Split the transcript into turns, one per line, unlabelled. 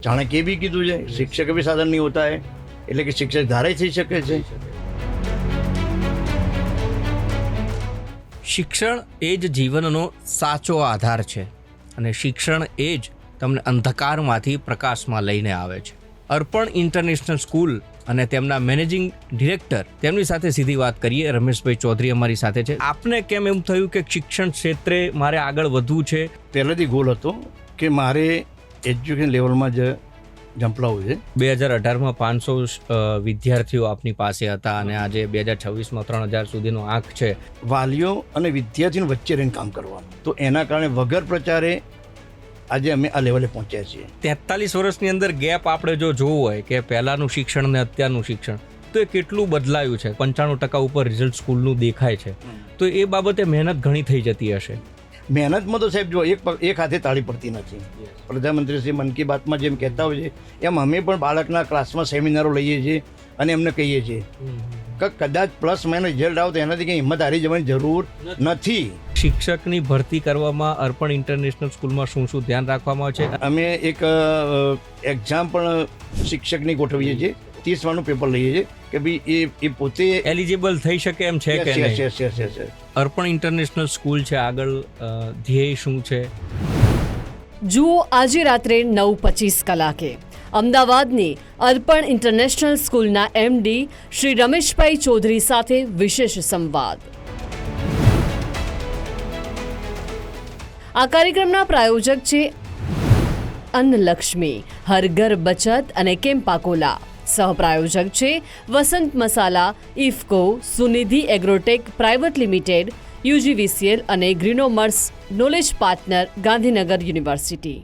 ચાણક્ય भी કીધું છે શિક્ષક भी સાધન नहीं होता है એટલે કે શિક્ષક ધારે થઈ શકે છે।
શિક્ષણ એ જ જીવનનો સાચો આધાર છે અને શિક્ષણ એ જ તમને અંધકારમાંથી પ્રકાશમાં લઈને આવે છે। અર્પણ ઇન્ટરનેશનલ સ્કૂલ અને તેમના મેનેજિંગ ડિરેક્ટર તેમની સાથે સીધી વાત કરીએ। રમેશભાઈ ચૌધરી અમારી સાથે છે। આપને કેમ એમ થયું કે શિક્ષણ ક્ષેત્રે મારે આગળ વધવું છે?
પહેલેથી ગોલ હતો કે મારે એજ્યુકેશન લેવલમાં જ જંપલાવું છે।
2018માં 500 વિદ્યાર્થીઓ આપની પાસે હતા અને આજે 2026માં 3000 સુધીનો આંક છે।
વાલીઓ અને વિદ્યાર્થીઓ વચ્ચે રહીને કામ કરવાનું, તો એના કારણે વગર પ્રચારે આજે અમે આ લેવલે પહોંચ્યા છીએ।
43 વર્ષની અંદર ગેપ આપણે જો જોવું હોય કે પહેલાનું શિક્ષણ ને અત્યારનું શિક્ષણ, તો એ કેટલું બદલાયું છે। 95% ઉપર રિઝલ્ટ સ્કૂલનું દેખાય છે, તો એ બાબતે મહેનત ઘણી થઈ જતી હશે।
મહેનતમાં તો સાહેબ જો એક હાથે તાળી પડતી નથી। પ્રધાનમંત્રી શ્રી મન કી બાતમાં જેમ કહેતા હોય છે એમ અમે પણ બાળકના ક્લાસમાં સેમિનારો લઈએ છીએ અને એમને કહીએ છીએ કે કદાચ પ્લસ માઇનસ રિઝલ્ટ આવે તો એનાથી કંઈ હિંમત હારી જવાની જરૂર નથી।
શિક્ષકની ભરતી કરવામાં અર્પણ ઇન્ટરનેશનલ સ્કૂલમાં શું શું ધ્યાન રાખવામાં આવે છે?
અમે એક એક્ઝામ પણ શિક્ષકની ગોઠવીએ છીએ। 30 માર્કનું પેપર લઈએ છીએ કે ભાઈ એ પોતે
એલિજિબલ થઈ શકે એમ છે કે નહીં?
yes.
અર્પણ ઇન્ટરનેશનલ સ્કૂલ છે, આગળ ધ્યેય શું છે?
જુઓ આજે રાત્રે 9:25 કલાકે અમદાવાદની અર્પણ ઇન્ટરનેશનલ સ્કૂલના એમડી શ્રી રમેશભાઈ ચૌધરી સાથે વિશેષ સંવાદ। આ કાર્યક્રમના પ્રાયોજક છે અન્નલક્ષ્મી, હર ઘર બચત અને કેમ્પાકોલા। સહપ્રાયોજક છે Vasant Masala, IFFCO, Sunidhi Agrotech Private Limited, UGVCL અને ગ્રીનોમર્સ નોલેજ પાર્ટનર, ગાંધીનગર યુનિવર્સિટી।